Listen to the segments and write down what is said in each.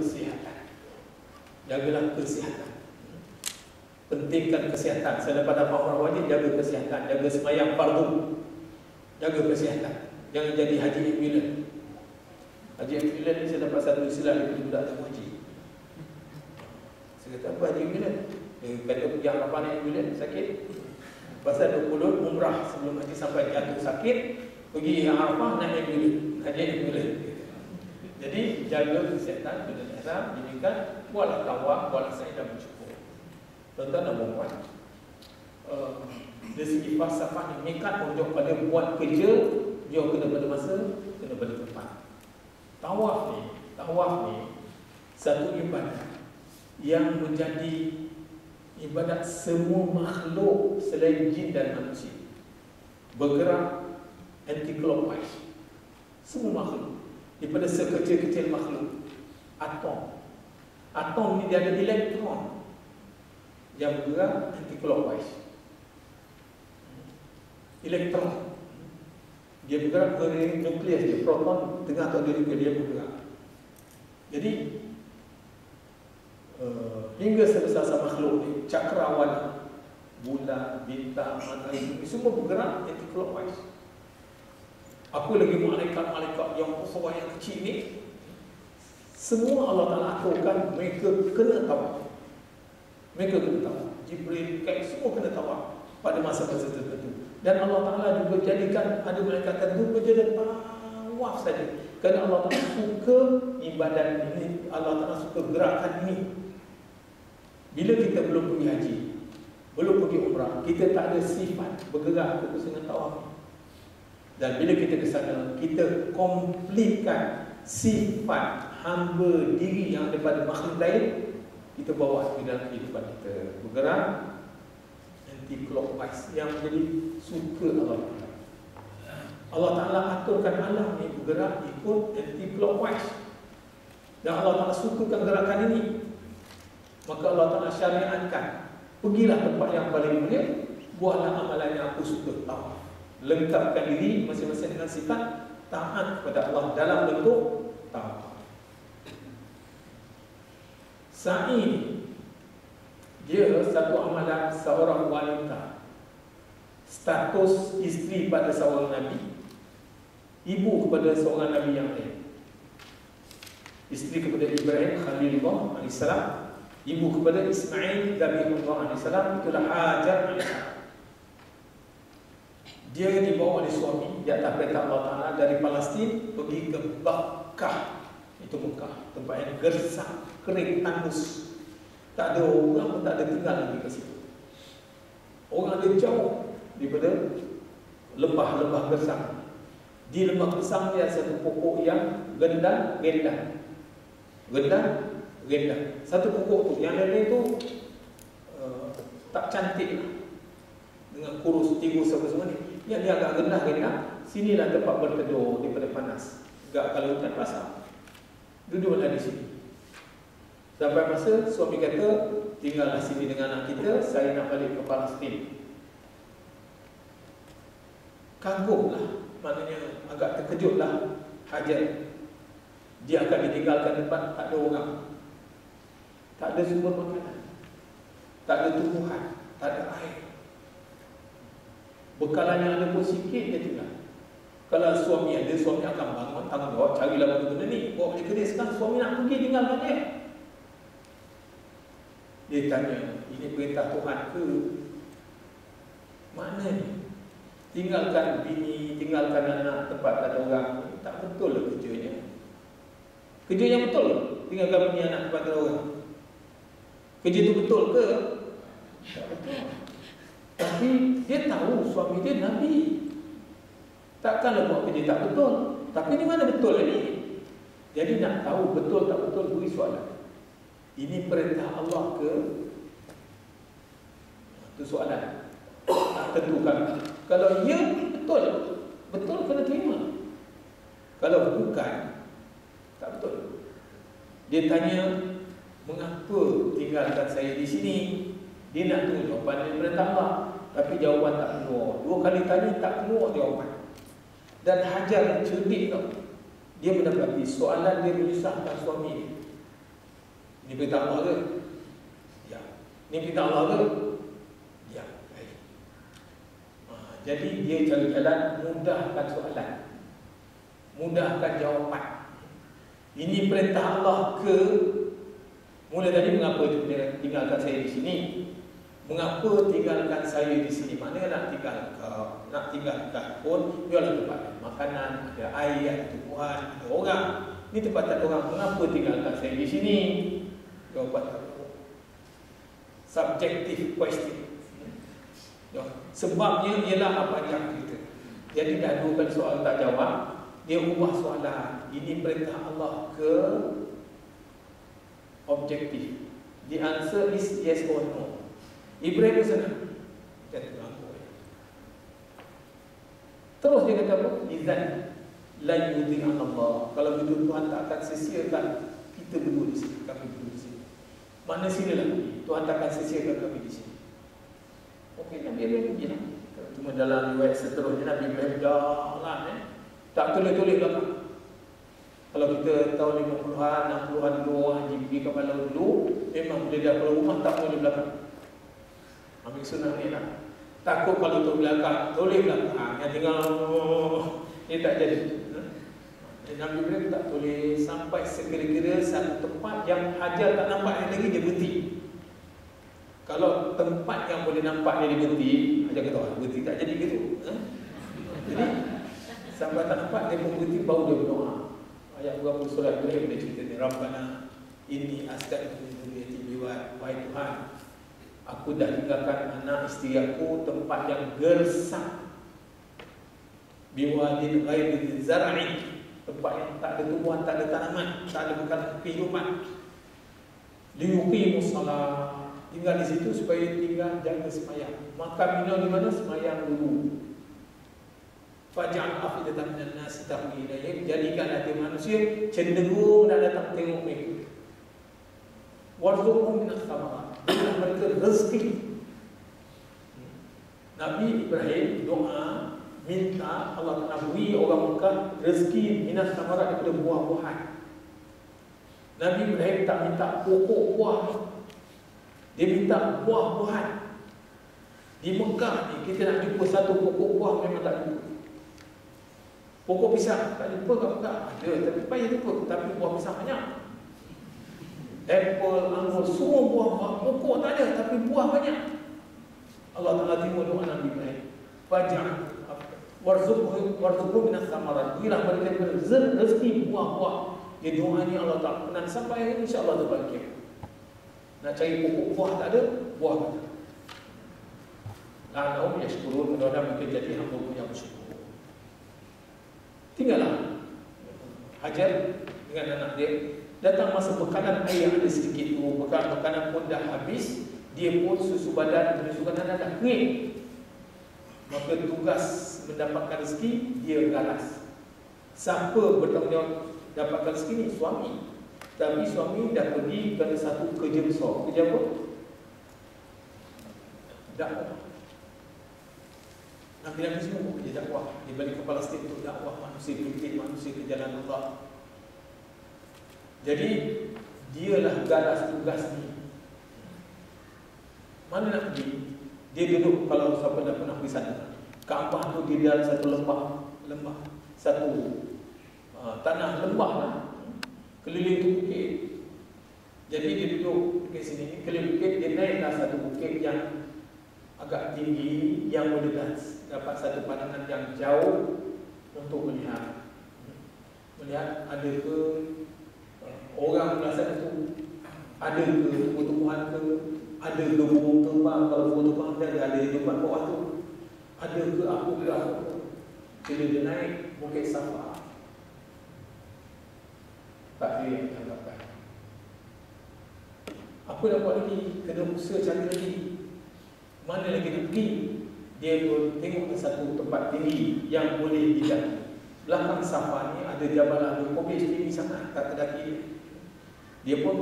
kesihatan. Jagalah kesihatan. Pentingkan kesihatan. Selepas dapat umrah wajib, jaga kesihatan. Jaga semayang fardu. Jaga kesihatan. Jangan jadi haji ambulan. Haji ambulan ni saya dapat satu istilah daripada budak tu haji. Saya kata, apa haji ambulan? Dia kata pergi Arafah naik ambulan, sakit. Pasal 20 umrah sebelum haji sampai jatuh sakit, pergi Arafah naik ambulan. Haji ambulan. Jadi jaga kesihatan dengan ihram, dinikan, buatlah tawaf, buatlah sa'i dan bersyukur. Tuan-tuan dan puan-puan, dari segi falsafah ni, mikat merujuk pada buat kerja, dia kena pada masa, kena pada tempat. Tawaf ni satu ibadat yang menjadi ibadat semua makhluk selain jin dan manusia. Bergerak anti-clockwise. Semua makhluk, daripada sekecil-kecil makhluk, atom. Atom ni dia ada elektron yang bergerak anti-clockwise. Elektron dia bergerak ke nukleus dia, proton tengah atau dia bergerak. Jadi hingga sebesar makhluk ni, cakrawala, bulan, bintang, matahari, semua bergerak anti-clockwise. Apa lagi malaikat-malaikat yang besar yang kecil ni, semua Allah Ta'ala aturkan mereka kena tawaf. Mereka kena tawaf. Jibril, semua kena tawaf pada masa-masa tertentu. Dan Allah Ta'ala juga jadikan ada malaikat tertentu berjalan tawaf saja. Kerana Allah Ta'ala suka ibadat ini, Allah Ta'ala suka gerakan ini. Bila kita belum pergi haji, belum pergi umrah, kita tak ada sifat bergerak fokus dengan tawaf. Dan bila kita ke sana, kita komplitkan sifat hamba diri yang daripada makhluk lain, kita bawa ke dalam kehidupan kita. Bergerak anti-clockwise yang menjadi suka Allah Ta'ala. Allah Ta'ala aturkan alam ni bergerak ikut anti-clockwise. Dan Allah Ta'ala sukakan gerakan ini. Maka Allah Ta'ala syariatkan, pergilah tempat yang paling mulia, buatlah amalan yang aku suka, tawaf. Lengkapkan diri masing-masing dengan sifat taat kepada Allah dalam bentuk tawaf. Sa'i dia satu amalan seorang wanita, status isteri pada seorang Nabi, ibu kepada seorang Nabi yang lain. Isteri kepada Ibrahim Khalilullah AS, ibu kepada Ismail Nabiullah AS, itulah Hajar AS. Dia dibawa oleh suami di atas perintah Allah Ta'ala dari Palestin pergi ke Makkah. Itu Mekah, tempat yang gersang, kering, tandus. Tak ada orang pun tak ada tinggal lagi ke situ. Orang ada jauh daripada lembah-lembah gersang. Di lembah gersang dia satu pokok yang gendang. Satu pokok tu, yang lain tu tak cantik lah, dengan kurus, tirus apa semua ni. Yang dia agak gendang, sinilah tempat berteduh daripada panas. Agak kalau hujan pasang, duduklah di sini. Sampai masa suami kata, tinggallah sini dengan anak kita, saya nak balik ke Palestin. Kagumlah, maknanya agak terkejutlah Hajar. Dia akan ditinggalkan tempat tak ada orang, tak ada sumber makanan, tak ada tumbuhan, tak ada air. Bekalan yang ada pun sikit dia tinggal. Kalau suami ada, suami akan bangun, tanggungjawab, carilah benda-benda ni, bawa balik kedai. Sekarang suami nak pergi, tinggalkan dia. Dia tanya, ini perintah Tuhan ke? Mana ni? Tinggalkan bini, tinggalkan anak, tempat tak ada orang. Tak betul lah kerjanya. Kerja yang betul lah, tinggalkan bini, anak, tempat tak ada orang. Kerja tu betul ke? Tak betul. Tapi dia tahu suami dia Nabi. Takkanlah buat kerja tak betul. Tapi ni mana betul ni? Jadi nak tahu betul tak betul, beri soalan. Ini perintah Allah ke? Itu soalan. Nak tentukan. Kalau ya, betul. Betul kena terima. Kalau bukan, tak betul. Dia tanya, mengapa tinggalkan saya di sini? Dia nak tunggu jawapan dari perintah Allah, tapi jawapan tak keluar. 2 kali tanya tak keluar jawapan. Dan Hajar cerdik tau. Dia mendapati soalan dia menyusahkan suami. Ni perintah Allah ke? Ya. Ni perintah Allah ke? Ya. Baik. Jadi dia cari jalan mudahkan soalan, mudahkan jawapan. Ini perintah Allah ke? Mula tadi mengapa dia tinggalkan saya di sini? Mengapa tinggalkan saya di sini? Mana nak tinggal kau? Nak tinggalkan pun biarlah tempat makanan, ada air, ada tumbuhan, ada orang. Ini tempat tak ada orang. Mengapa tinggalkan saya di sini? Jawapan tak ada. Subjective question. Sebabnya ialah apa yang kita. Jadi dah dua kali soal tak jawab, dia ubah soalan. Ini perintah Allah ke objektif? The answer is yes or no. Ibrahim sana. Terus dia kata apa? Izan la yudhi'an Allah. Kalau begitu Tuhan tak akan sia-siakan kita berdua di sini, kami berdua di sini. Mana silalah Tuhan tak akan sia-siakan kami di sini. Okey, Nabi Ibrahim begini. Cuma dalam riwayat seterusnya Nabi Ibrahim jalan tak tulis-tulis belakang. Kalau kita tahun 50-an, 60-an dulu orang haji pergi ke Palau dulu, memang bila dia keluar rumah tak boleh belakang. Ambil sunnah ni lah. Takut kalau tu belakang, tulis belakang. Yang tinggal dia tak jadi. Nabi Ibrahim tak tulis sampai sekira-kira satu tempat yang Hajar tak nampak lagi, dia berhenti. Kalau tempat yang boleh nampak dia berhenti, Hajar kata, berhenti tak jadi gitu. Jadi sampai tak nampak dia pun berhenti, baru dia berdoa. Ayat berapa surah Ibrahim dia cerita ni, Rabbana inni askantu min dzurriyyati biwad, wahai Tuhan, aku dah tinggalkan anak isteri aku tempat yang gersang, biwadin ghairi zar'in, tempat yang tak ada tumbuhan, tak ada tanaman, tak ada bekas kehidupan. Liyuqimus shalah, tinggal di situ supaya tinggal jaga semayang. Maka minum di mana? Semayang dulu. Faj'al afidatan minan nas tahwi ilaihim, jadikan hati manusia cenderung nak datang tengok mereka. Warzuqhum minas thamarat, berilah mereka rezeki. Nabi Ibrahim doa minta Allah Ta'ala beri orang Mekah rezeki minas thamarat, daripada buah-buahan. Nabi Ibrahim tak minta pokok buah, dia minta buah-buahan. Di Mekah ni kita nak jumpa satu pokok buah memang tak jumpa. Pokok pisang tak jumpa kat Mekah, ada tapi payah jumpa. Tapi buah pisang banyak. Apple, anggur, semua buah pokok tak ada, tapi buah banyak. Allah Ta'ala terima doa Nabi Ibrahim. Faj'al warzuqhum minas thamarat, berilah mereka rezeki buah-buah. Dia doa ni Allah Ta'ala pernah sampai insya-Allah terbaik. Nak cari pokok buah tak ada, buah banyak. La'allahum yashkurun, mudah-mudahan mereka jadi hamba yang bersyukur. Tinggallah Hajar dengan anak dia. Datang masa bekalan air yang ada sedikit tu, bekalan pun dah habis, dia pun susu badan dah kering. Maka tugas mendapatkan rezeki dia galas. Siapa bertanggung jawab dapatkan rezeki ni? Suami. Tapi suami dah pergi ke satu kerja besar. Kerja apa? Dakwah. Nabi-Nabi semua kerja dakwah. Dia balik ke Palestin untuk dakwah manusia, pimpin manusia ke jalan Allah. Jadi dialah galas tugas ni. Mana nak pergi? Dia duduk, kalau siapa dah pernah pergi sana, Kaabah tu di dalam satu lembah, satu tanah lembah lah, keliling tu bukit. Jadi dia duduk di sini, keliling bukit, dia naiklah satu bukit yang agak tinggi, yang boleh dapat satu pandangan yang jauh untuk melihat ada ke orang belah sana tu, ada ke tumbuh-tumbuhan ke, ada ke burung terbang. Kalau burung terbang dia ada di tempat bawah tu, ada ke apa ke apa. Bila dia naik Bukit Safa, tak ada yang dianggapkan. Apa nak buat lagi? Kena usaha cari lagi. Mana lagi nak pergi? Dia pun tengok ke satu tempat tinggi yang boleh didaki. Belakang Safa ni ada Jabal Al-Qubis, tinggi sangat, tak terdaki. Dia pun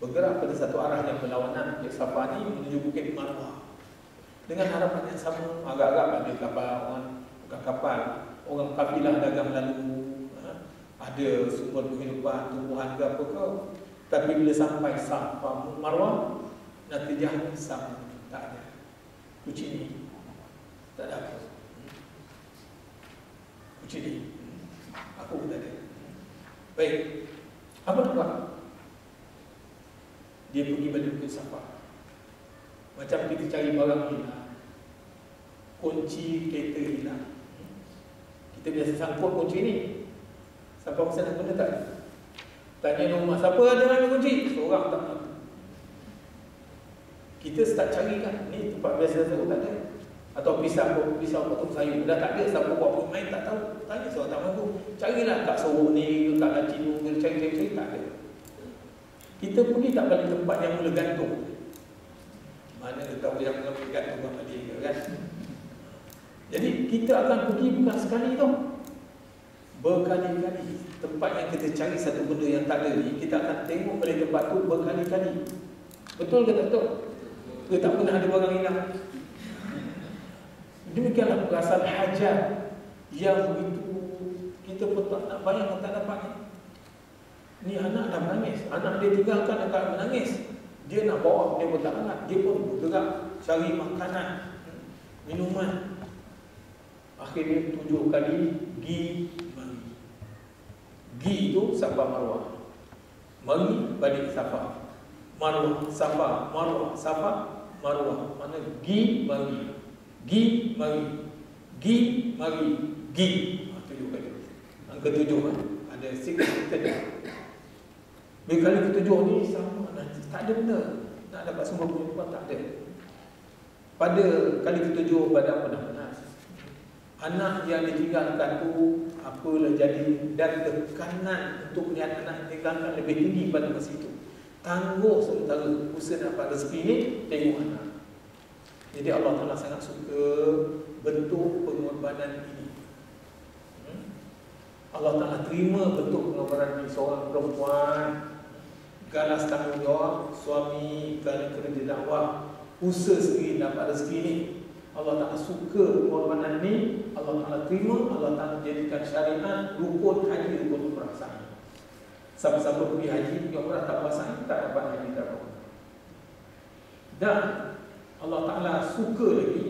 bergerak pada satu arah yang berlawanan. Bukit Safa ni menuju Bukit Marwah dengan harapan yang sama. Agak-agak ada kapal, orang kafilah dagang lalu, ada sumber kehidupan, tumbuhan ke apa ke. Tapi bila sampai Safa Marwah, natijahnya sama, tak ada. Kucing ni tak ada apa. Kucing ni aku pun tak ada. Baik, apa nak buat? Dia pergi balik ke Safa. Macam kita cari barang hilang, kunci kereta hilang. Kita biasa sangkut kunci ni. Sampai orang sana guna tak? Tanya rumah, siapa ada ambil kunci? Seorang tak nak. Kita start cari kan, ni tempat biasa saya tak ada. Atau pisau potong sayur, dah tak ada, siapa buat pun main tak tahu. Tanya seorang tak mampu. Carilah kat Sorok ni, kat Lacino, cari-cari tak ada. Kita pergi tak balik tempat yang mula gantung. Mana dia tahu yang mula gantung apa dia kan? Jadi kita akan pergi bukan sekali tau, berkali-kali. Tempat yang kita cari satu benda yang tak ada ni, kita akan tengok balik tempat tu berkali-kali. Betul ke tak betul? Ke tak pernah ada barang hilang? Demikianlah perasaan hajat yang begitu kita pun tak nak bayang, tak dapat ni. Ni anak dah menangis, anak dia tinggalkan dekat menangis. Dia nak bawa, dia pun tak angkat. Dia pun bergerak cari makanan, minuman. Akhirnya 7 kali gi mari. Gi itu Safa Marwah. Mari balik Safa Marwah, Safa Marwah, Safa Marwah. Mana gi mari. Gi mari. Gi mari. Gi. 7 kali. Angka 7 kan. Ada signifikan. Bila kali ke-7 ni sama, tak ada benda. Nak dapat semua perempuan tak ada. Pada kali ke-7 pada benar-benar anak yang ditinggalkan tu apalah jadi, dan tekanan untuk melihat anak ditinggalkan lebih tinggi pada masa itu. Tangguh sementara usaha dapat rezeki ni, tengok anak. Jadi Allah Ta'ala sangat suka bentuk pengorbanan ini. Allah Ta'ala terima bentuk pengorbanan ini. Seorang perempuan galas tanggungjawab, suami kerja dakwah, usaha sendiri dapat rezeki ni. Allah Ta'ala suka pengorbanan ni. Allah Ta'ala terima. Allah Ta'ala jadikan syariat rukun haji, rukun umrah sa'i. Siapa-siapa pergi haji, pergi umrah tak puasa, tak dapat haji tak apa. Dan Allah Ta'ala suka lagi,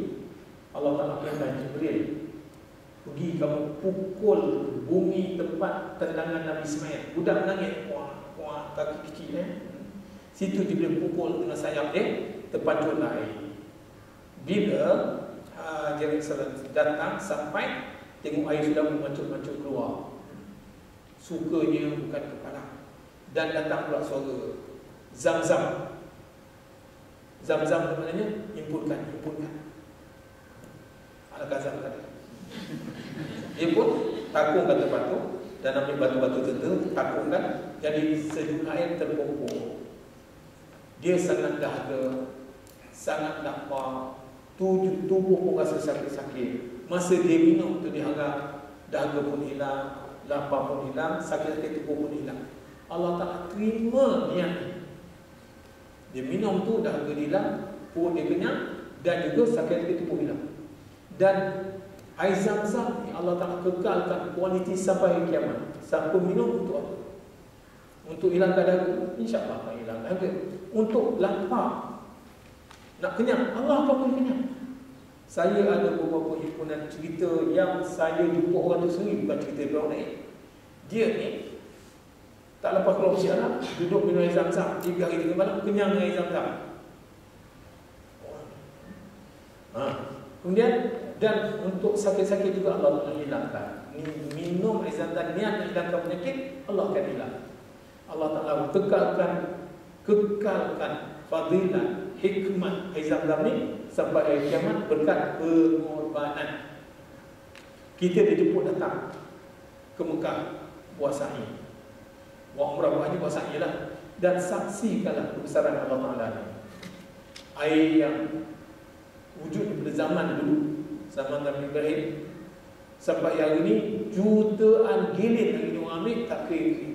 Allah Ta'ala perintah Jibril, pergi kamu pukul bumi tempat tendangan Nabi Ismail. Budak menangis, wah, kaki kecil Situ Jibril pukul dengan sayap dia, terpancung air. Bila Jibril datang sampai, tengok air sudah memancut-mancut keluar. Sukanya bukan kepala. Dan datang pula suara Zam-Zam. Zam-Zam itu maknanya himpunkan. Al-Ghazal tadi. Dia pun takungkan tempat tu dan ambil batu-batu tertentu, takungkan, jadi sejuk air terkumpul. Dia sangat dahaga, sangat lapar, tubuh pun rasa sakit-sakit. Masa dia minum tu dia harap dahaga pun hilang, lapar pun hilang, sakit-sakit tubuh pun hilang. Allah Ta'ala terima niat ni. Dia minum tu dahaga dia hilang, perut dia kenyang, dan juga sakit-sakit tubuh hilang. Dan air Zam-Zam ni Allah Ta'ala kekalkan kualiti sampai hari kiamat. Siapa minum untuk apa? Untuk hilangkan dahaga? InsyaAllah akan hilang dahaga. Untuk lapar, nak kenyang, Allah akan beri kenyang. Saya ada beberapa himpunan cerita yang saya jumpa orang tu sendiri, bukan cerita orang lain. Dia ni tak lepas keluar bersiaran, duduk minum air Zam-Zam 3 hari 3 malam, kenyang air Zam-Zam. Kemudian, dan untuk sakit-sakit juga Allah akan hilangkan. Minum air Zam-Zam, niat hilangkan penyakit, Allah akan hilang. Allah Ta'ala kekalkan fadilah, hikmah air Zam-Zam ni sampai air kiamat berkat pengorbanan. Kita dijemput datang ke Mekah buat sa'i, buat umrah, buat haji, buat sa'i lah, dan saksikanlah kebesaran Allah Ta'ala ni. Air yang wujud pada zaman dulu, zaman Nabi Ibrahim, sampai hari ini jutaan gilin hari ini orang ambil tak kira.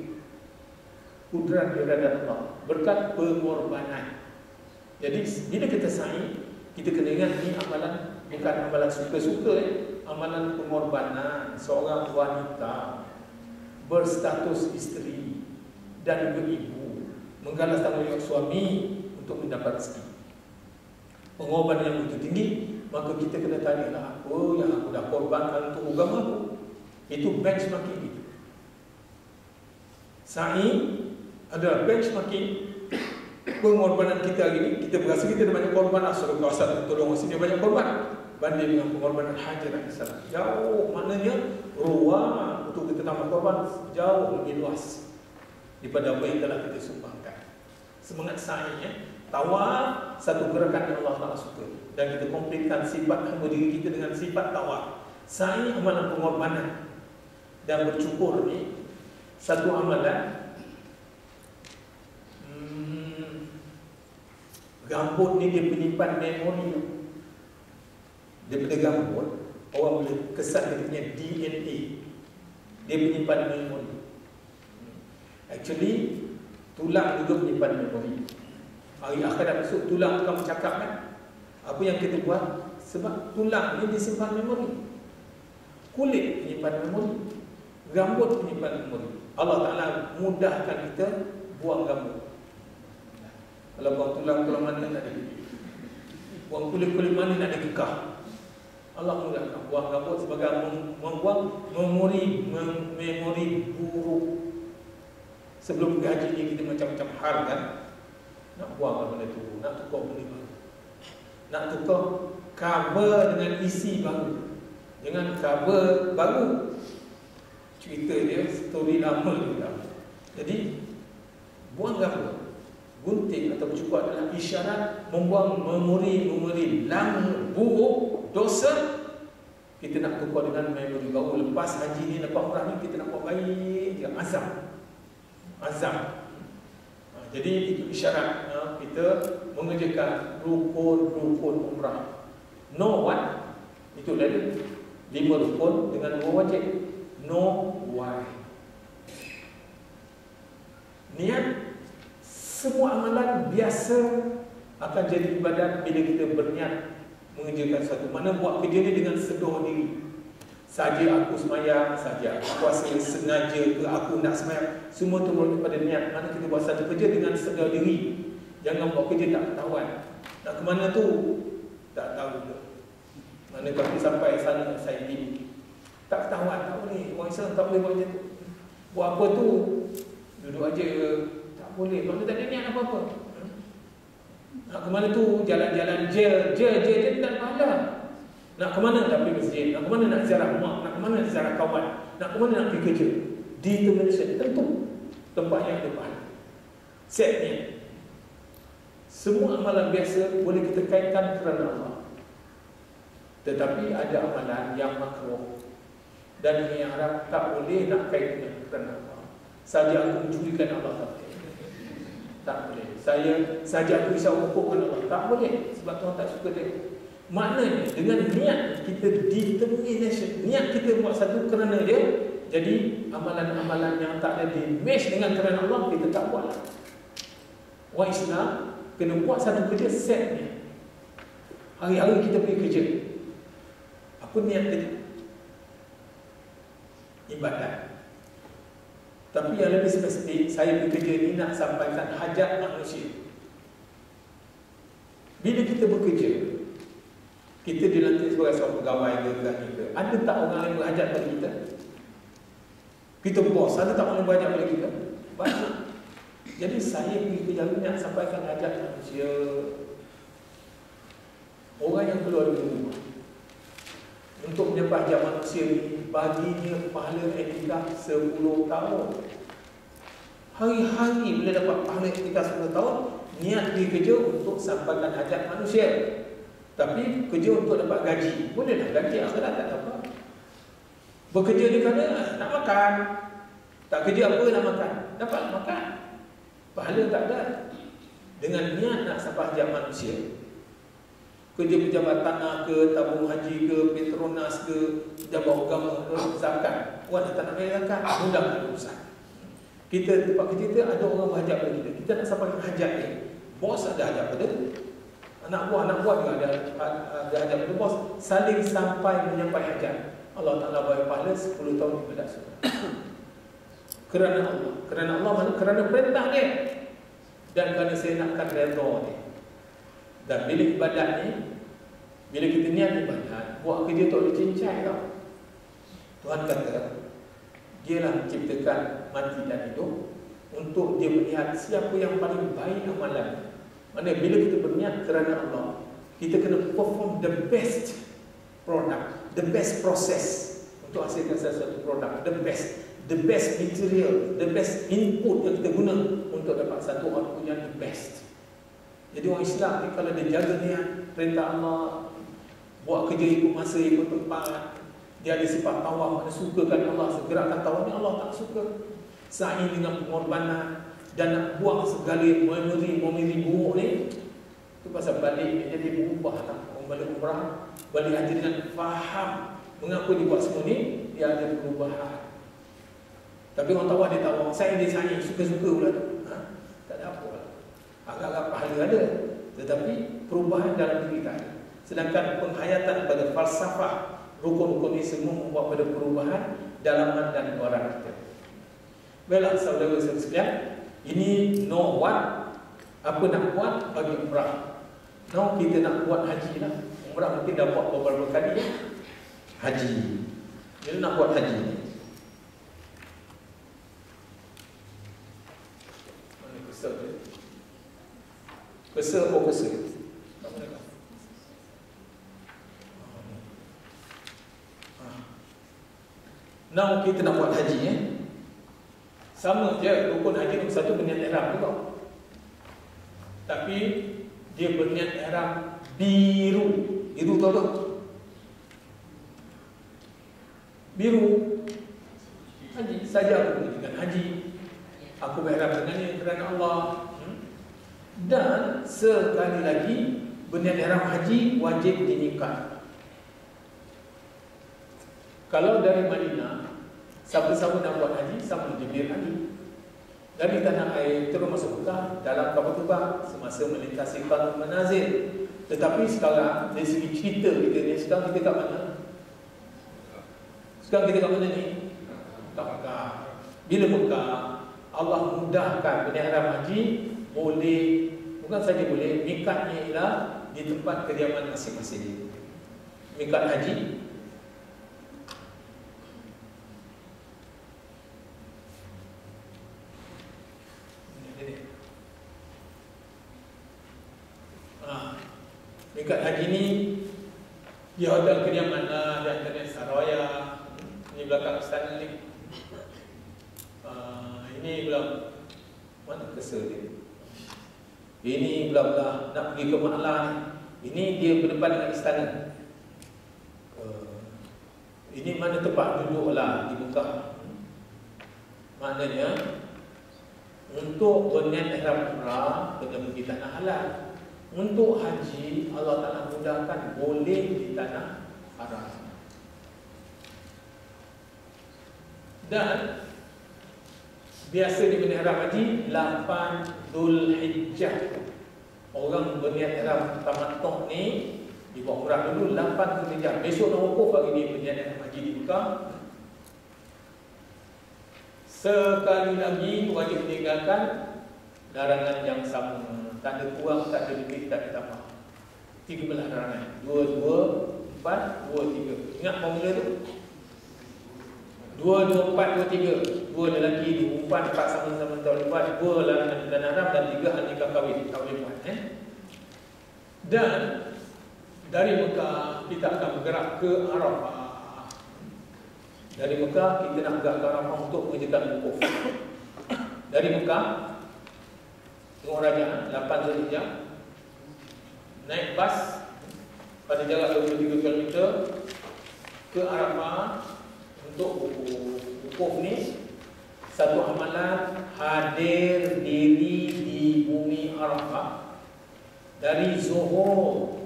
Kudrat iradat Allah berkat pengorbanan. Jadi bila kita sa'i, kita kena ingat ni amalan, bukan amalan suka-suka, amalan pengorbanan. Seorang wanita berstatus isteri dan juga ibu bukanlah tanggungjawab suami untuk mendapat rezeki. Pengorbanan yang begitu tinggi, maka kita kena tanyalah apa yang aku dah korbankan untuk agama aku. Itu benchmarking kita. Sa'i adalah benchmarking pengorbanan kita hari ini. Kita berasa kita ada banyak korban, asal kawasan tolong sini banyak korban banding dengan pengorbanan Hajar alaihissalam. Jauh, maknanya ruang untuk kita tambah korban jauh lebih luas daripada apa yang telah kita sumbangkan. Semangat sa'i, tawar satu gerakan yang Allah Ta'ala suka, dan kita komplitkan sifat hamba diri kita dengan sifat tawar. Sa'i amalan pengorbanan, dan bercukur ni satu amalan. Gambut ni dia penyimpan memori. Daripada gambut, orang boleh kesan dia punya DNA. Dia penyimpan memori. Actually, tulang juga penyimpan memori. Hari akhirat besok tulang akan bercakap kan, apa yang kita buat, sebab tulang ni disimpan memori. Kulit penyimpan memori, rambut penyimpan memori. Allah Ta'ala mudahkan kita buang rambut. Kalau buang tulang-tulang mana tak ada, buang kulit-kulit mana nak ada kekah, Allah mudahkan. Buang rambut sebagai membuang memori buruk. Sebelum pergi haji ni kita macam-macam hal kan, nak buang benda tu, nak tukar benda baru, nak tukar cover dengan isi baru, dengan cover baru. Cerita dia story lama juga. Jadi buang rambut, gunting atau cukur adalah isyarat membuang memori lama, buruk, dosa. Kita nak tukar dengan memori baru. Lepas haji ni, lepas umrah ni, kita nak buat baik je, azam. Jadi itu isyarat kita mengerjakan rukun umrah. No what, itu dari 5 rukun dengan 2 wajib. No why. Niat. Semua amalan biasa akan jadi ibadat bila kita berniat mengerjakan satu. Mana buat kerja ni dengan sedoh diri. Saja aku semayang, saja aku puasa, sengaja ke aku nak semayang, semua turun daripada niat. Mana kita buat satu kerja dengan sedoh diri. Jangan buat kerja tak ketahuan. Nak ke mana tu tak tahu ke. Mana kaki sampai sana saya ini tak ketahuan, tak boleh. Orang Islam tak boleh buat macam tu. Buat apa tu, duduk aja, boleh, mana tak ada niat apa-apa. Nak ke mana tu, jalan-jalan je tak pahala. Nak ke mana nak pergi masjid, nak ke mana nak ziarah mak, nak ke mana nak ziarah kawan, nak ke mana nak pergi kerja. Determination, tentu tempat yang ada pahala. Set niat. Semua amalan biasa boleh kita kaitkan kerana Allah. Tetapi ada amalan yang makruh dan yang harap tak boleh nak kaitkan kerana Allah. Saja aku mencurikan Allah tak boleh. Saya saja aku risau hukum Allah, tak boleh, sebab Tuhan tak suka dia. Maknanya dengan niat kita, determination, niat kita buat satu kerana dia, jadi amalan-amalan yang tak ada di match dengan kerana Allah kita tak buat. Orang Islam kena buat satu kerja setnya. Hari-hari kita pergi kerja, apa niat kita? Ibadat. Tapi yang lebih spesifik, saya bekerja ni nak sampaikan hajat manusia. Bila kita bekerja, kita dilantik sebagai seorang pegawai ke, ada tak orang lain berhajat pada kita? Kita bos, ada tak orang lain berhajat pada kita? Banyak. Jadi saya pergi kerja ni nak sampaikan hajat manusia. Orang yang keluar dari rumah untuk menyembah hajat manusia ni, baginya pahala etika 10 tahun. Hari-hari bila dapat pahala etika 10 tahun, niat dia kerja untuk sampaikan hajat manusia. Tapi kerja untuk dapat gaji, bolehlah gaji akhirat tak dapat. Bekerja di mana nak makan, tak kerja apa nak makan, dapat makan, pahala tak ada. Dengan niat nak sampai hajat manusia, kerja pejabat tanah ke, tabung haji ke, Petronas ke, pejabat agama ke, zakat. Orang tak nak bayar zakat, mudahkan urusan. Kita tempat kerja kita ada orang berhajat pada kita, kita nak sampaikan hajat dia. Bos ada hajat pada anak buah juga ada hajat pada bos. Saling sampai menyampaikan hajat. Allah Ta'ala bagi pahala 10 tahun ibadat surga. Kerana Allah. Kerana Allah mana? Kerana perintah dia. dan kerana saya nakkan redha ni. Dan bila ibadat ni, bila kita niat ibadat, buat kerja tak boleh cincai tau. Tuhan kata, dialah menciptakan mati dan hidup untuk dia melihat siapa yang paling baik amalan. Maksudnya bila kita berniat kerana Allah, kita kena perform the best product, the best process untuk hasilkan sesuatu produk, the best material, the best input yang kita guna untuk dapat satu output yang the best. Jadi orang Islam ni kalau dia jaga niat perintah Allah, buat kerja ikut masa, ikut tempat, dia ada sifat tawaf, mana sukakan Allah, segerakan tawaf ni Allah tak suka. Sa'i dengan pengorbanan dan nak buang segala memori buruk ni, itu pasal balik dia jadi berubah lah. Orang balik umrah, balik haji dengan faham mengapa dia buat semua ni, dia ada perubahan. Tapi orang tawaf dia tahu, dia sa'i, suka-suka pula tu. Tak ada apa lah. Agak-agak pahala ada, tetapi perubahan dalam diri tak ada. Sedangkan penghayatan pada falsafah rukun-rukun ini semua membawa pada perubahan dalaman dan luaran kita. Baiklah saudara-saudara sekalian, ini no one apa nak buat bagi umrah. Now kita nak buat haji lah. Umrah mungkin dah buat beberapa kali ya. Haji. Bila nak buat haji ni, mana kesel dia? Kesel atau kesel? Now kita nak buat haji ya. Sama je, rukun haji nombor satu berniat ihram juga. Tapi dia berniat ihram biru. Biru tahu tak? Biru haji saja aku dengan haji. Aku berihram dengannya kerana Allah. Dan sekali lagi berniat ihram haji wajib dinikat. Kalau dari Madinah sama-sama nak buat haji, sama Jibril haji. Dari tanah air terus masuk Mekah dalam kapal terbang semasa melintasi Qarnul Manazil. Tetapi sekarang dari segi cerita kita ni, sekarang kita kat mana? Sekarang kita kat mana ni? Kat Mekah. Bila Mekah, Allah mudahkan berniat ihram haji, boleh, bukan saja boleh, mikatnya ialah di tempat kediaman masing-masing. Mikat haji mikat haji ni di hotel kediaman lah, di antaranya Saraya, ini belakang istana ni. Ini belah mana kesel dia. Ini belah nak pergi ke Ma'la ni. Ini dia berdepan dengan istana. Ini mana tempat duduk lah di Mekah. Maknanya untuk berniat ihram umrah kena pergi tanah halal. Untuk haji, Allah Ta'ala mudahkan boleh di tanah haram. Dan biasa di berniat ihram haji 8 Dhul Hijjah. Orang berniat ihram tamattu ni dibuat umrah dulu 8 Dhul Hijjah. Besok nak wukuf bagi dia berniat ihram haji di Mekah. Sekali lagi wajib meninggalkan larangan yang sama. Tak ada kurang, tak ada lebih, tak ada tambah. 13 larangan. 2, 2, 4, 2, 3. Ingat formula tu? 2, 2, 4, 2, 3. 2 lelaki, 2 perempuan, 4 sama-sama tak boleh buat. 2 larangan dan haram dan 3 hal nikah kahwin tak boleh buat. Dan dari Mekah kita akan bergerak ke Arafah. Dari Mekah kita nak bergerak ke Arafah untuk mengerjakan wukuf. Dari Mekah tengok Raja 8 Zulhijjah, naik bas pada jarak 23 km ke Arafah untuk wukuf ni. Satu amalan hadir diri di bumi Arafah dari Zuhur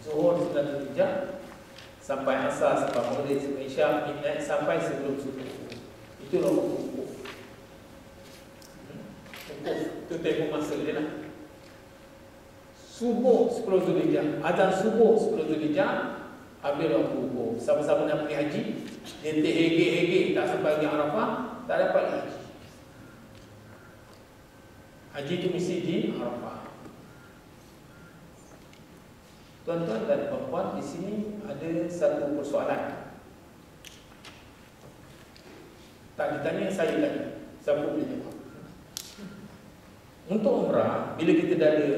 9 Zulhijjah sampai asar, sampai maghrib, sampai isyak, midnight, sampai sebelum subuh. Itulah wukuf. Itu tempoh masa dia lah. Subuh 10 Zulhijjah, azan subuh 10 Zulhijjah, habis waktu wukuf. Sama-sama nak pergi haji, dia terhege-hege tak sampai di Arafah, tak dapat haji. Haji itu mesti di Arafah. Tuan-tuan dan puan-puan, di sini ada satu persoalan. Tak ditanya saya tadi, siapa boleh jawab? Untuk umrah, bila kita dah ada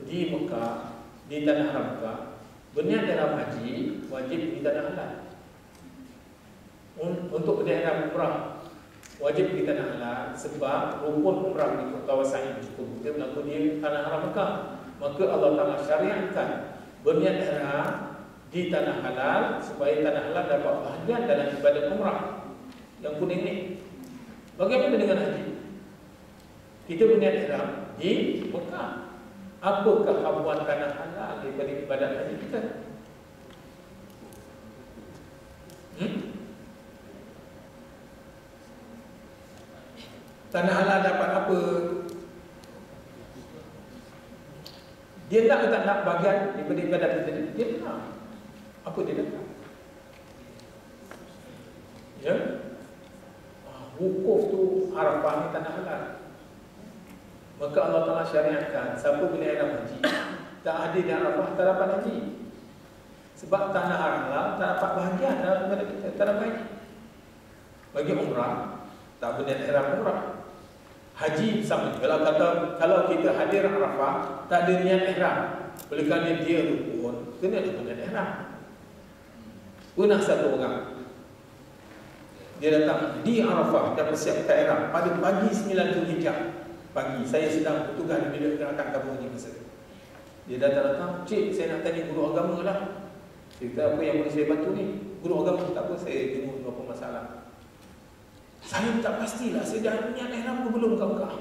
di Mekah, di tanah haram Mekah, berniat ihram haji wajib di tanah halal. Untuk berniat ihram umrah wajib di tanah halal sebab rukun umrah di kawasan yang cukup kita berlaku di tanah haram Mekah. Maka Allah Taala syariatkan berniat ihram di tanah halal supaya tanah halal dapat bahagian dalam ibadat umrah. Yang kuning ni, bagaimana dengan haji? Kita berniat ihram di Mekah. Apakah habuan tanah halal daripada ibadat haji kita? Tanah halal dapat apa? Dia nak ke tak nak bahagian daripada ibadat kita? Dia nak. Apa dia dapat? Ya? Wukuf tu Arafah ni tanah halal. Maka Allah Ta'ala syariatkan siapa bila ihram haji tak ada di Arafah tak dapat haji. Sebab tanah halal tak dapat bahagian dalam ibadat kita, tak dapat haji. Bagi umrah tak berniat ihram umrah. Haji sama. Kalau kita hadir Arafah tak ada niat ihram, oleh kerana dia rukun, kena ada berniat ihram. Pernah satu orang dia datang di Arafah dan persiapkan ihram pada pagi 9 Zulhijjah. Pagi saya sedang bertugas di bilik gerakan tabung haji masa. Dia datang, "Cik, saya nak tanya guru agama lah." Saya kata, "Apa yang boleh saya bantu ni?" "Guru agama tak apa, saya tengok beberapa masalah." "Saya tak pastilah saya dah niat ihram ke belum kat Mekah."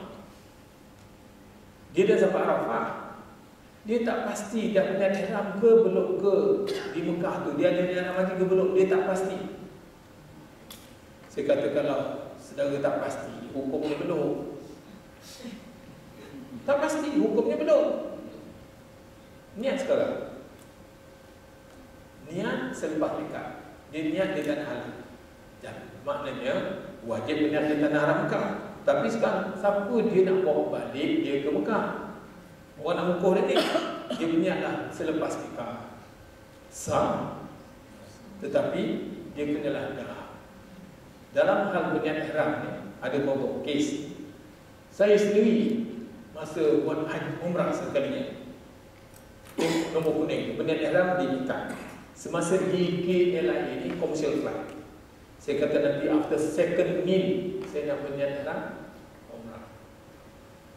Dia dah sampai Arafah. Dia tak pasti dah niat ihram ke belum ke di Mekah tu. Dia ada niat haji ke belum, dia tak pasti. Saya kata, kalau saudara tak pasti, hukumnya belum. Tak pasti, hukumnya belum. Niat sekarang. Niat selepas nikah. Dia niat di tanah halal. Dan maknanya wajib berniat di tanah haram Mekah. Tapi sekarang siapa dia nak bawa balik dia ke Mekah? Orang nak wukuf dia ni. Dia berniatlah selepas nikah. Sah. Tetapi dia kenalah dah. Dalam hal berniat ihram ni ada beberapa kes. Saya sendiri masa buat haji umrah sekalinya, nombor kuning, berniat ihram di Mekah. Semasa di KLIA ni commercial flight, saya kata nanti after second meal saya nak berniat ihram umrah.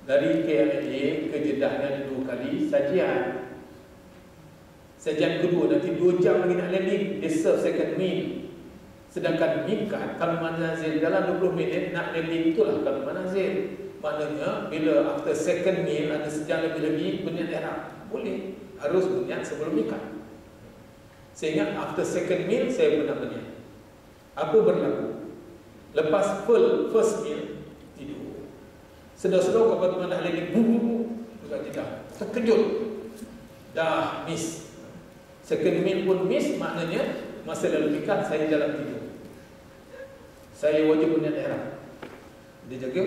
Dari KLIA ke Jeddah ada 2 kali sajian. Sajian kedua nanti 2 jam lagi nak landing, dia serve second meal. Sedangkan mikat kalau manazil dalam 20 minit nak landing, itulah kalau manazil. Maknanya bila after second meal ada sejam lebih berniat ihram. Boleh, harus berniat sebelum mikat. Saya ingat after second meal saya pernah berniat. Apa berlaku? Lepas first meal tidur. Sedar-sedar kapal teman dah landing, dekat Jeddah. Terkejut. Dah miss. Second meal pun miss, maknanya masa lalu mikat saya dalam tidur. Saya wajib berniat ihram. Dia jaga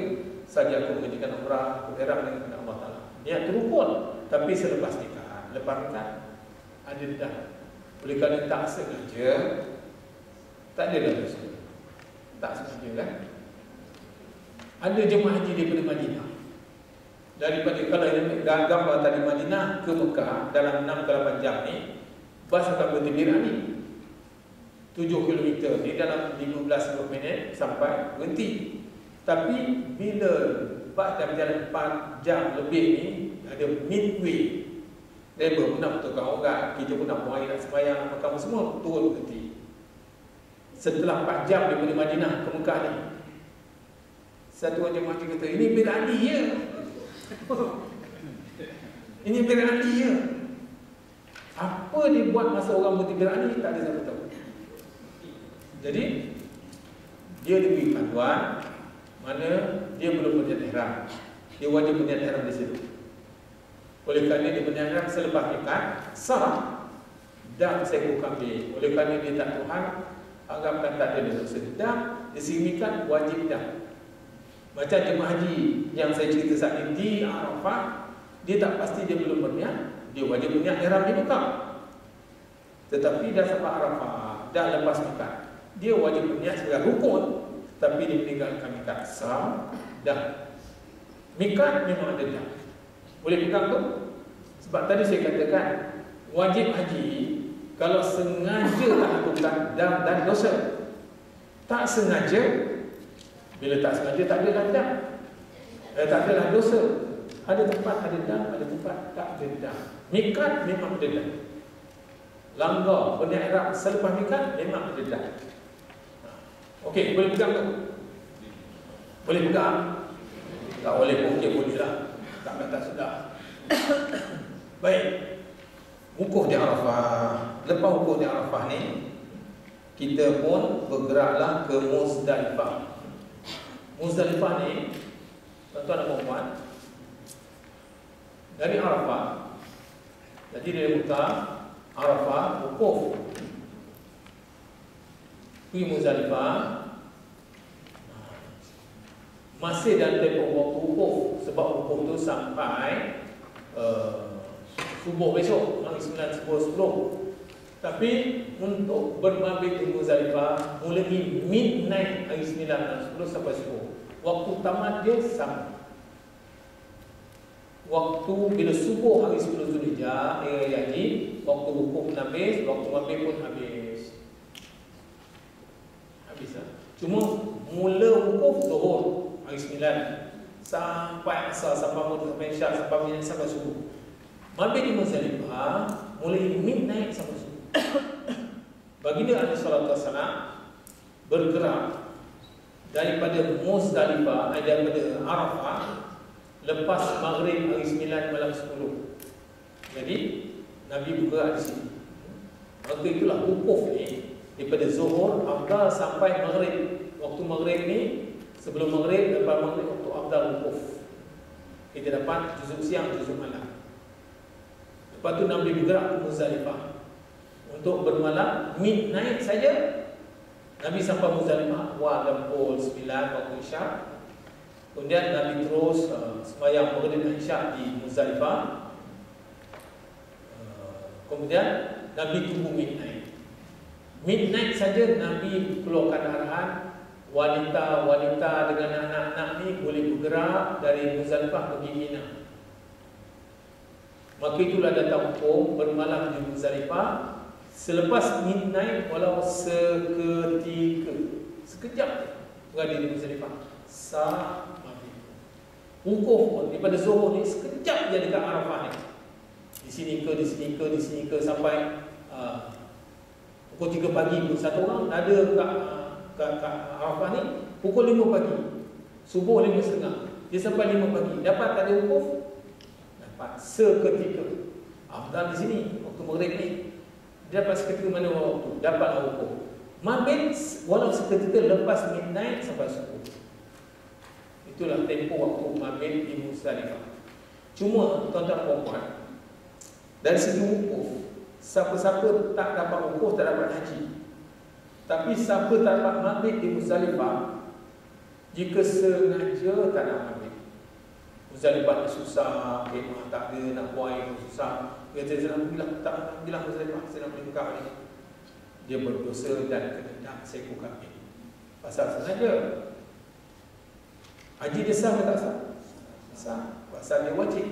saja aku menjadikan umrah, aku ihram dengan Allah Ta'ala. Niat terukun. Tapi selepas nikah, lepas nikah ada dah. Oleh kerana tak sengaja, tak ada dah dosa. Tak sengaja kan. Ada jemaah haji daripada Madinah. Daripada kalau gambar tadi Madinah ke Mekah dalam 6 ke 8 jam ni, bas akan berhenti ni 7 km ni dalam 15-20 minit sampai berhenti. Tapi bila bas dah berjalan 4 jam lebih ni, ada midway. Driver pun nak betulkan orang, kita pun nak buang air, nak sembahyang, nak makan semua, turun berhenti. Setelah 4 jam daripada Madinah ke Mekah ni, satu orang jemaah kata, "Ini bir Ali ya." Ini bir Ali ya. Apa dia buat masa orang berhenti bir Ali, tak ada siapa tahu. Jadi dia diberi panduan mana dia belum berniat ihram. Dia wajib berniat ihram di situ. Oleh kerana dia berniat ihram selepas nikah, sah dan seekor kambing. Oleh kerana dia tak Tuhan, anggapkan tak ada dosa. Dan disimikan wajib dah. Macam jemaah haji yang saya cerita saat ini di Arafah, dia tak pasti dia belum berniat, dia wajib berniat ihram di Mekah. Tetapi dah sampai Arafah, dah lepas Mekah, dia wajib berniat sebagai rukun, tapi dia meninggalkan mikat. Sah dah. Mikat memang ada dah. Boleh pegang tu? Sebab tadi saya katakan wajib haji kalau sengaja tak lakukan dan dosa. Tak sengaja, bila tak sengaja tak ada dam. Tak adalah dosa. Ada tempat ada dam, ada tempat tak ada dam. Mikat memang ada dam. Langgar berniat ihram selepas mikat memang ada dam. Okey, boleh pegang tu? Boleh pegang? Tak boleh pun, okey boleh lah. Tak kata sudah. Baik. Wukuf di Arafah. Lepas wukuf di Arafah ni, kita pun bergeraklah ke Muzdalifah. Muzdalifah ni, tuan-tuan dan puan-puan, dari Arafah, jadi dari Mekah, Arafah, wukuf. Pergi Muzdalifah, masih dalam tempoh waktu wukuf, sebab wukuf tu sampai subuh besok, hari 9, 10. Tapi untuk bermabit di Muzdalifah mulai midnight hari 9 dan 10 sampai subuh. Waktu tamat dia sama. Waktu bila subuh hari 10 Zulhijjah, hari haji, waktu wukuf pun habis, waktu mabit pun habis. Habis lah. Cuma mula wukuf zuhur hari 9 sampai asar, sampai maghrib, sampai isyak, sampai minyak, sampai subuh. Mabit di Muzdalifah mulai midnight sampai subuh. Baginda alaihi salatu wassalam bergerak daripada Muzdalifah, daripada Arafah lepas maghrib hari 9 malam 10. Jadi Nabi bergerak di sini. Maka itulah wukuf ni daripada zuhur afdal sampai maghrib. Waktu maghrib ni, sebelum maghrib, lepas maghrib waktu afdal wukuf. Kita dapat juzuk siang, juzuk malam. Lepas tu Nabi bergerak ke Muzdalifah untuk bermalam midnight saja. Nabi sampai Muzdalifah awal pukul 9 waktu isyak. Kemudian Nabi terus sembahyang maghrib dan isyak di Muzdalifah. Kemudian Nabi tunggu midnight. Midnight saja Nabi keluarkan arahan wanita-wanita dengan anak-anak ni boleh bergerak dari Muzdalifah pergi Mina. Maka itulah datang hukum bermalam di Muzdalifah selepas midnight walau seketika, sekejap berada di Muzdalifah. Sah maghrib. Wukuf daripada zuhur ni sekejap je dekat Arafah ni. Di sini ke, di sini ke, di sini ke sampai pukul 3 pagi pun satu orang ada kat Arafah ni pukul 5 pagi. Subuh 5.30. Dia sampai 5 pagi. Dapat tak ada wukuf? Seketika. Afdal di sini waktu maghrib ni dia dapat seketika mana waktu dapatlah wukuf. Mabit walau seketika lepas midnight sampai subuh. Itulah tempoh waktu mabit di Muzdalifah. Cuma tuan-tuan dan puan, dari segi wukuf, siapa-siapa tak dapat wukuf tak dapat haji. Tapi siapa tak dapat mabit di Muzdalifah, jika sengaja tak nak mabit, Muzdalifah ni susah, kemah tak ada, nak buang air pun susah. Dia kata, tak bilang Muzdalifah, saya nak pergi Mekah ni. Dia berdosa dan kena dak seekor kambing. Pasal sengaja. Haji dia sah ke tak sah? Sah. Pasal dia wajib.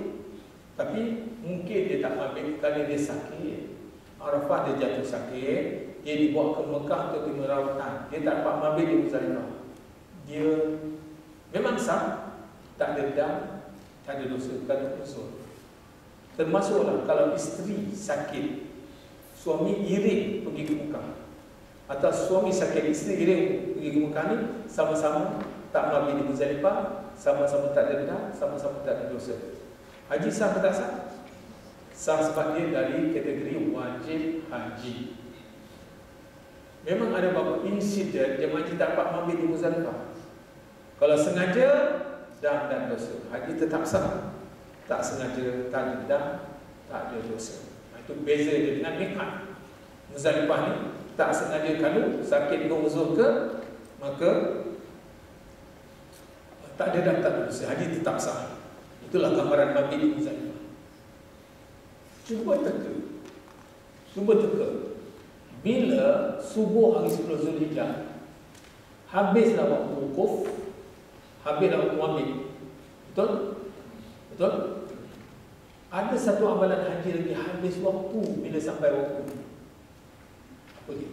Tapi mungkin dia tak mabit kerana dia sakit. Arafah dia jatuh sakit, dia dibawa ke Mekah untuk dimerawatan. Dia tak dapat mabit di Muzdalifah. Dia memang sah, tak ada dam, tak ada dosa, tak ada unsur. Termasuklah kalau isteri sakit, suami iring pergi ke Mekah, atau suami sakit, isteri iring pergi ke Mekah ni, sama-sama tak mabit di Muzdalifah, sama-sama tak ada dam, sama-sama tak ada dosa. Haji sah atau tak sah? Sah sebab dia dari kategori wajib haji. Memang ada beberapa insiden jemaah haji tak dapat mabit di Muzdalifah. Kalau sengaja, dam dan dosa. Haji tetap sah. Tak sengaja, tak ada dam, tak ada dosa. Itu beza dia dengan miqat. Muzdalifah ni tak sengaja kalau sakit ke uzur ke, maka Tak ada daftar dosa, haji tetap sah. Itulah gambaran mabit di Muzdalifah. Cuba teka. Bila subuh hari 10 Zulhijjah, habislah waktu wukuf, habislah waktu mabit. Betul? Ada satu amalan haji lagi habis waktu bila sampai waktu. Apa dia?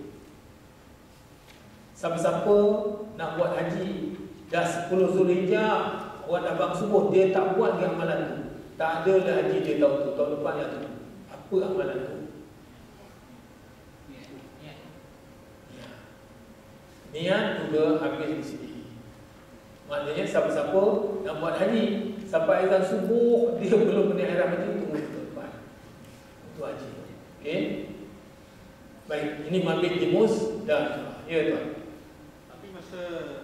Siapa-siapa nak buat haji dah 10 Zulhijjah, buat abang subuh, dia tak buat dia amalan tu. Tak ada dah haji dia tahun tu, tahun depan yang tu. Apa amalan tu? Niat juga habis di sini. Maknanya siapa-siapa nak buat haji sampai azan subuh dia belum berniat ihram haji, tunggu tahun depan. Itu haji. Okey. Baik, ini mabit di Muzdalifah. Ya tuan. Tapi masa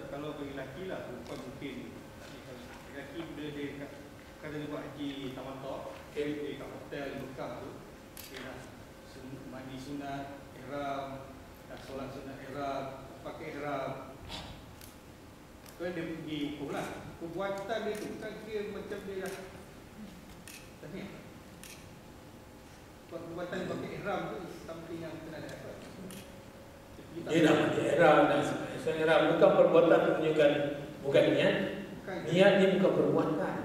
kalau bagi lelaki lah, perempuan mungkin lelaki bila dia kalau dia buat haji tamattu, dia kat hotel di Mekah tu, dia dah mandi sunat, ihram, dah solat sunat ihram, pakai ihram. Kalau dia pergi hukum lah, perbuatan dia tu kan dia macam dia dah tanya. Perbuatan pakai ihram tu something yang kena ada apa? Dia dah pakai ihram dan sunat ihram, bukan perbuatan tu menunjukkan, bukan niat. Niat ni bukan perbuatan.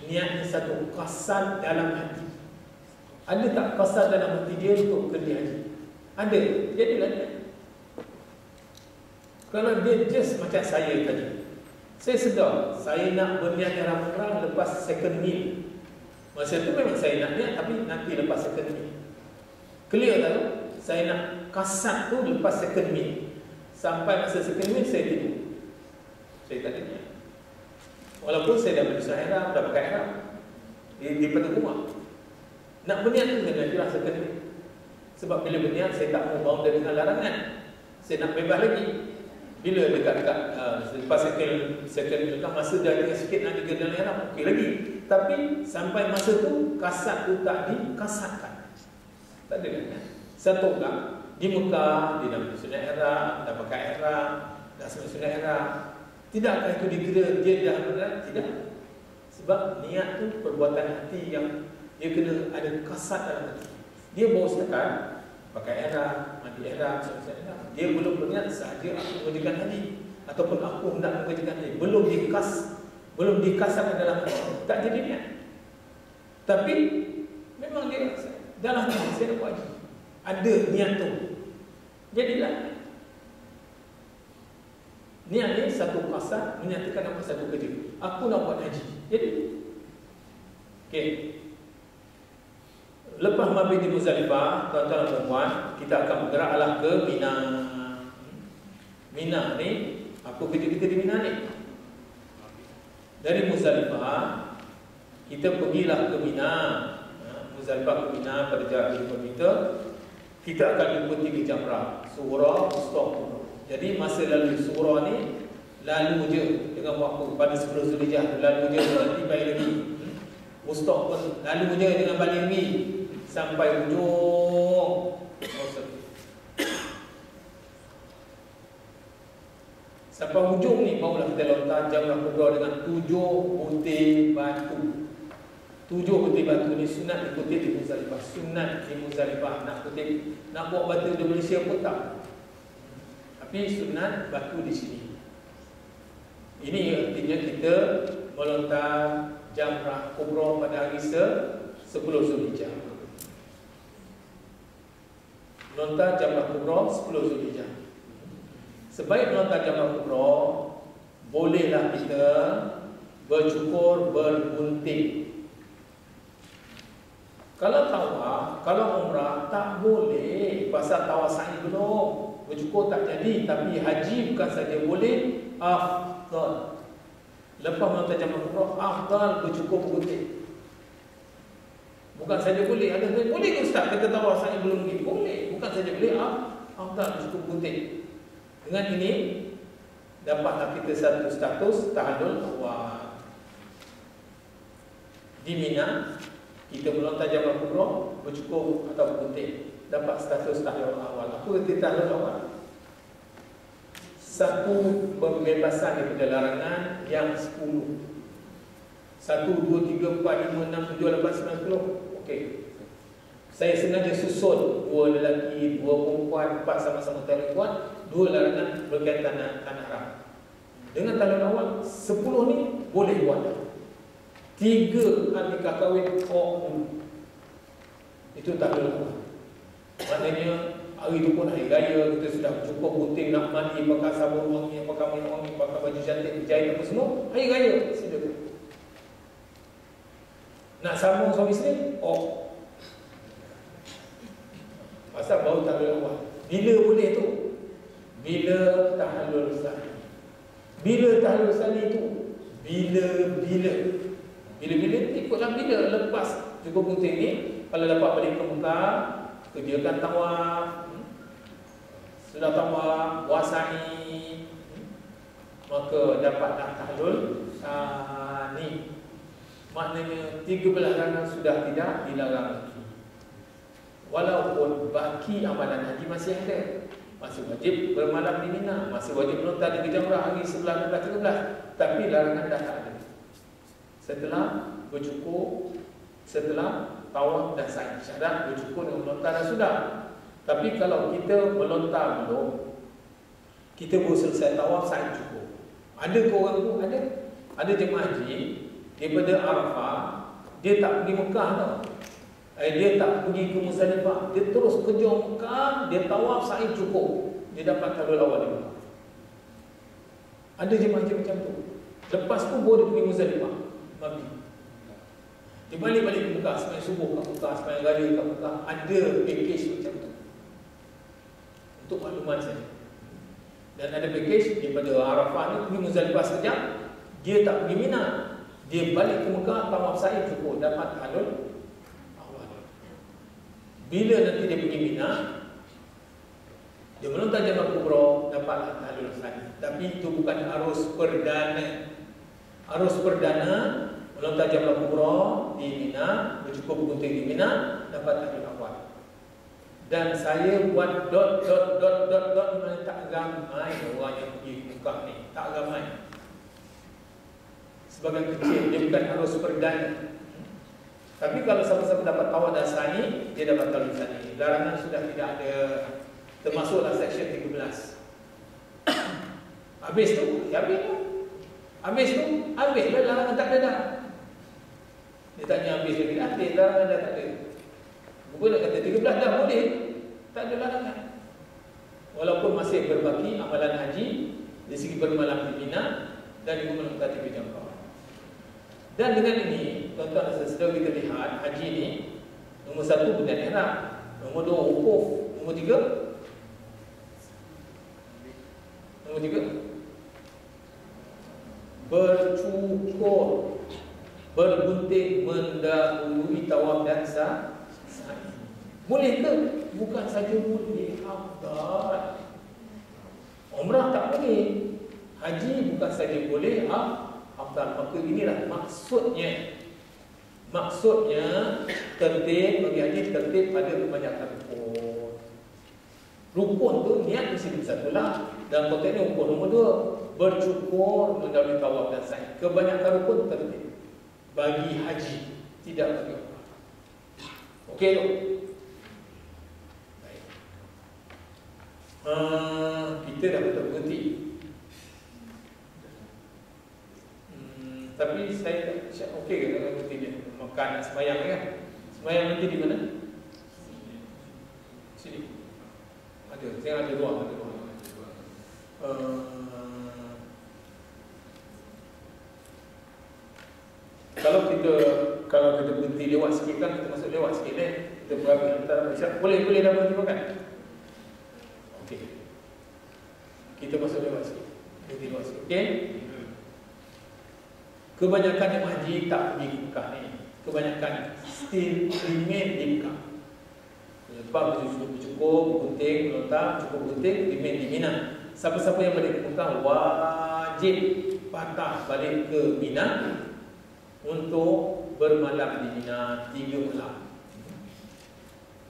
Niat ni satu kasar dalam hati. Ada tak kasar dalam hati dia untuk kerja haji? Ada. Jadilah niat. Kalau dia just macam saya tadi, saya sedar saya nak berniat ihram umrah lepas second meal. Masa tu memang saya nak niat, tapi nanti lepas second meal. Clear tak? Saya nak kasat tu lepas second meal. Sampai masa second meal saya tidur. Saya tak ada niat. Walaupun saya dah berniat ihram, dah pakai ihram di pintu rumah. Nak berniat tu saya nantilah second meal. Sebab bila berniat saya tak mau bounded dengan larangan. Saya nak bebas lagi. Bila dekat-dekat lepas second meal kan, masa dah tinggal sikit nak digedal ihram, okey lagi. Tapi sampai masa tu kasat tu tak dikasatkan. Tak ada kan? Satu orang di Mekah, dia dah bersunat ihram, dah pakai ihram, dah sunat ihram. Tidakkah itu dikira dia dah benar? Tidak. Sebab niat tu perbuatan hati yang dia kena ada kasat dalam hati. Dia baru setakat pakai ihram, mandi ihram, sunat ihram. Dia belum berniat sahaja aku mengerjakan haji ataupun aku hendak mengerjakan haji. Belum dikasatkan dalam hati. Tak jadi niat. Tapi memang dia dalam hati saya nak buat haji. Ada niat tu. Jadilah. Niat ni satu kasat menyatakan apa satu kerja. Aku nak buat haji. Jadi. Okey. Lepas mabit di Muzdalifah, tuan-tuan dan puan, kita akan bergeraklah ke Mina. Mina ni, apa kerja kita di Mina ni? Dari Muzdalifah, kita pergilah ke Mina. Muzdalifah ke Mina pada jarak 5 meter. Kita akan jumpa 3 jamrah, Surah, Wusta, Kubra. Jadi masa lalu Surah ni, lalu je dengan waktu pada 10 Zulhijjah, lalu je nanti balik lagi. Wusta pun lalu je dengan balik lagi sampai hujung. Sampai hujung ni barulah kita lontar jamrah kubra dengan 7 butir batu. 7 butir batu ni sunat dikutip di Muzdalifah. Sunat di Muzdalifah nak kutip, nak buat batu di Malaysia pun tak. Tapi sunat batu di sini. Ini artinya kita melontar jamrah kubra pada hari 10 Zulhijjah. Melontar jamrah kubra 10 Zulhijjah. Sebaik melontar jamrah kubra, bolehlah kita bercukur, bergunting. Kalau tawaf, kalau umrah tak boleh. Pasal tawaf sa'i belum, bercukur tak jadi. Tapi haji bukan saja boleh, afdal. Lepas melontar jamrah kubra, afdal bercukur, bergunting. Bukan saja boleh. Ada yang boleh ke Ustaz kata tawaf sa'i belum lagi? Boleh. Bukan saja boleh, afdal bercukur, bergunting. Dengan ini dapatlah kita satu status tahallul awal. Di Mina kita melontar jamrah kubra, bercukur atau bergunting, dapat status tahallul awal. Apa arti tahallul awal? satu pembebasan daripada larangan yang 10. 1, 2, 3, 4, 5, 6, 7, 8, 9, 10. Okey. Saya sengaja susun 2 lelaki, 2 perempuan, 4 sama-sama perempuan, 2 larangan berkaitan tanah haram. Dengan talun awal 10 ni boleh buat. 3 nikah kahwin itu talun awal. Maknanya hari tu pun hari raya, kita sudah cukup gunting nak mandi, pakai sabun wangi, pakai minyak wangi, pakai baju cantik, berjahit apa semua. Hari raya sila. Nak sambung suami isteri? Pasal baru tahlul awal. Bila boleh tu? Bila tahlul sani. Bila tahlul sani tu? Bila ikutlah bila lepas cukup gunting ni, kalau dapat balik ke Mekah, kerjakan tawaf, sudah tawaf, puasai, maka dapatlah tahlul sani. Maknanya 13 larangan sudah tidak dilarang lagi. Walaupun baki amalan haji masih ada, masih wajib bermalam di Mina, masih wajib melontar di jamrah hari 11, 12, 13, tapi larangan dah tak ada. Setelah bercukur, setelah tawaf dan sa'i, syarat bercukur dan melontar dah sudah. Tapi kalau kita melontar belum, kita baru selesai tawaf, sa'i, cukur. Ada ke orang tu? Ada jemaah haji daripada Arafah, dia tak pergi Mekah tau. Dia tak pergi ke Muzdalifah, dia terus kerja Mekah, dia tawaf, sa'i, cukur, dia dapat tahlul awal di Mekah. Ada jemaah haji macam tu. Lepas tu baru dia pergi Muzdalifah, maghrib. Dia balik ke Mekah, sembahyang subuh kat Mekah, sembahyang raya kat Mekah. Ada package macam tu. Untuk makluman saja. Dan ada package daripada Arafah ni pergi Muzdalifah sekejap, dia tak pergi Mina, dia balik ke Mekah, tawaf, sa'i, cukur, dapat tahlul awal. Bila nanti dia pergi Mina, dia melontar Jamrah Kubra, dapat tahlul sani. Tapi itu bukan arus perdana. Arus perdana melontar Jamrah Kubra di Mina, bercukur gunting di Mina, dapat tahlul awal. Dan saya buat dot mana tak ramai orang yang pergi Mekah ni, tak ramai. Sebagai kecil, dia bukan arus perdana. Tapi kalau sama-sama dapat tawaf dan sa'i, dia dapat tahlul sani. Larangan sudah tidak ada, termasuklah section 13. Habis tu, habis lah, larangan tak ada dah. Dia tanya habis lagi, habis larangan dah tak ada. Bukan nak kata 13 dah boleh, tak ada larangan. Walaupun masih berbaki amalan haji dari segi bermalam di Mina dan juga melontar di Jamrah. Dan dengan ini, tuan-tuan dan saudara, kita lihat haji ni, nombor 1 benda ihram, nombor 2 wukuf, nombor 3 bercukur, bergunting mendahului tawaf dan sa'i. Boleh ke? Bukan saja boleh, afdal. Umrah tak boleh, haji bukan saja boleh, afdal. Maka inilah maksudnya tertib bagi haji, tertib pada kebanyakan rukun. Rukun tu niat mesti bersatulah. Dalam konteks ini rukun nombor 2, bercukur mendahului tawaf dan sa'i. Kebanyakan rukun tertib bagi haji, tidak bagi umrah. Okey tu. Baik. Kita dah betul berhenti. Tapi saya okey ke kalau berhenti dia? Makan nak sembahyang kan? Sembahyang nanti di mana? Sini. Ada, saya ada ruang, Kalau kita berhenti lewat sikit kan, kita masuk lewat sikit kita berhabis antara isyak. Boleh dah berhenti makan? Okey. Kita masuk lewat sikit. Berhenti lewat sikit. Okey? Kebanyakan yang haji tak pergi ke Mekah ni. Kebanyakan still remain di Mekah. Lepas bercukur, bergunting, melontar, cukup gunting, remain di Mina. Siapa-siapa yang balik ke Mekah wajib patah balik ke Mina untuk bermalam di Mina 3 malam.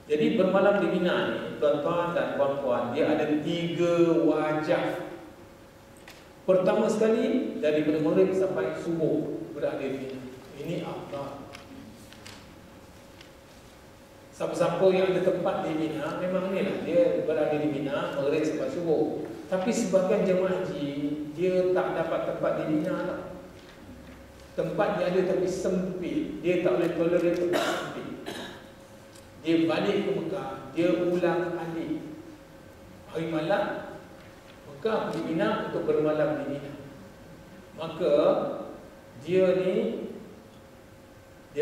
Jadi bermalam di Mina ni, tuan-tuan dan puan-puan, dia ada 3 wajah. Pertama sekali daripada maghrib sampai subuh berada di Mina. Ini afdal. Siapa-siapa yang ada tempat di Mina, memang inilah dia berada di Mina maghrib sampai subuh. Tapi sebagian jemaah haji dia tak dapat tempat di Mina lah. Tempat dia ada tapi sempit. Dia tak boleh tolerate tempat sempit. Dia balik ke Mekah, dia ulang alik hari malam Mekah di Mina untuk bermalam di Mina. Maka dia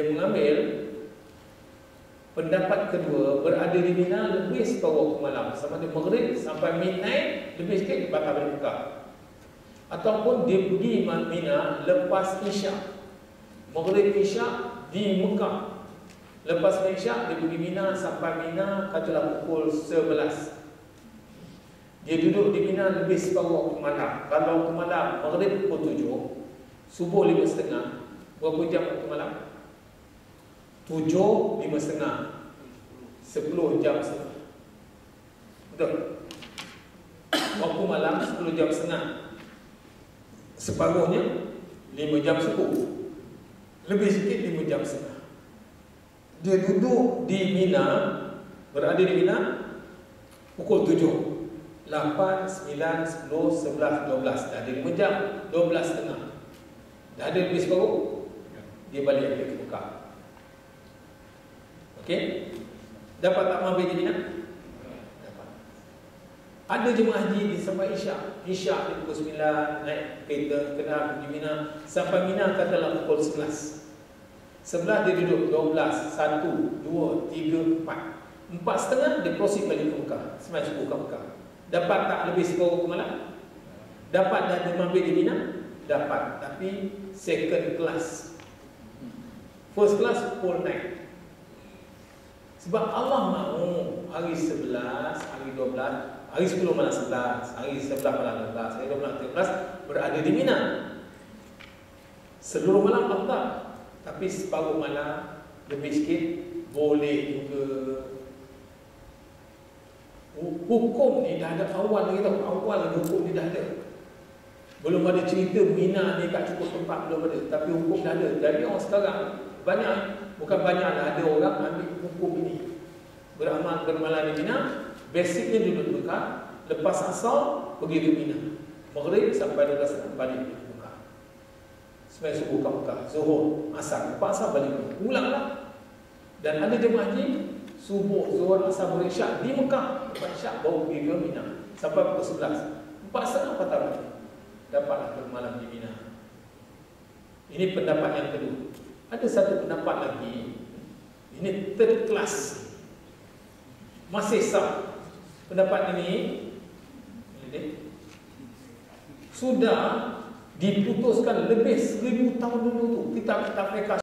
mengambil pendapat kedua, berada di Mina lebih separuh waktu malam, sama ada maghrib sampai midnight, lebih sikit batal balik Mekah. Ataupun dia pergi Mina lepas Isyak, maghrib Isyak di Mekah. Lepas Isyak dia pergi Mina, sampai Mina katalah pukul 11. Dia duduk di Mina lebih separuh waktu malam. Kalau waktu malam maghrib pukul 7, subuh 5.30. Berapa jam waktu malam? 7, 5.30, 10 jam setengah. Betul? Waktu malam 10 jam setengah. Separuhnya 5 jam subuh. Lebih sikit 5 jam setengah. Dia duduk di Mina, berada di Mina pukul 7, 8, 9, 10, 11, 12. Dah ada 5 jam, 12 setengah. Dah ada lebih separuh. Dia balik ke Mekah. Okey? Dapat tak mampir di Mina? Dapat. Ada jemaah haji di sampai Isyak. Isyak di pukul 9, naik kereta kena pergi Mina. Sampai Mina katalah pukul 11. 11 dia duduk 12, 1, 2, 3, 4. 4.30 dia proceed balik ke Mekah. Semai subuh ke Mekah. Dapat tak lebih separuh ke malam? Dapat dah dia mampir di Mina? Dapat. Tapi second class. First class full night. Sebab Allah mahu hari 11, hari 12, hari 10 malam 11, hari 11 malam 12, hari 12 malam 13 berada di Mina. Seluruh malam Allah. Tapi separuh malam lebih sikit boleh juga. Hukum ni dah ada awal lagi tau. Awal lagi hukum ni dah ada. Belum ada cerita Mina ni tak cukup tempat, belum ada. Tapi hukum dah ada. Jadi orang sekarang banyak, bukan banyak lah, ada orang ambil hukum ini. Beramal bermalam di Mina, basicnya duduk di Mekah, lepas asal pergi ke Mina. Maghrib sampai 12 balik ke Mekah. Semai subuh ke Mekah, zuhur, asar, lepas asar balik ke Mekah. Ulanglah. Dan ada jemaah haji subuh, zuhur, asar, maghrib, isyak di Mekah. Lepas isyak baru pergi ke Mina sampai pukul 11. 4.30 patah balik. Dapatlah bermalam di Mina. Ini pendapat yang kedua. Ada satu pendapat lagi. Ini third class. Masih sah. Pendapat ini sudah diputuskan lebih 1000 tahun dulu tu. Kitab-kitab mereka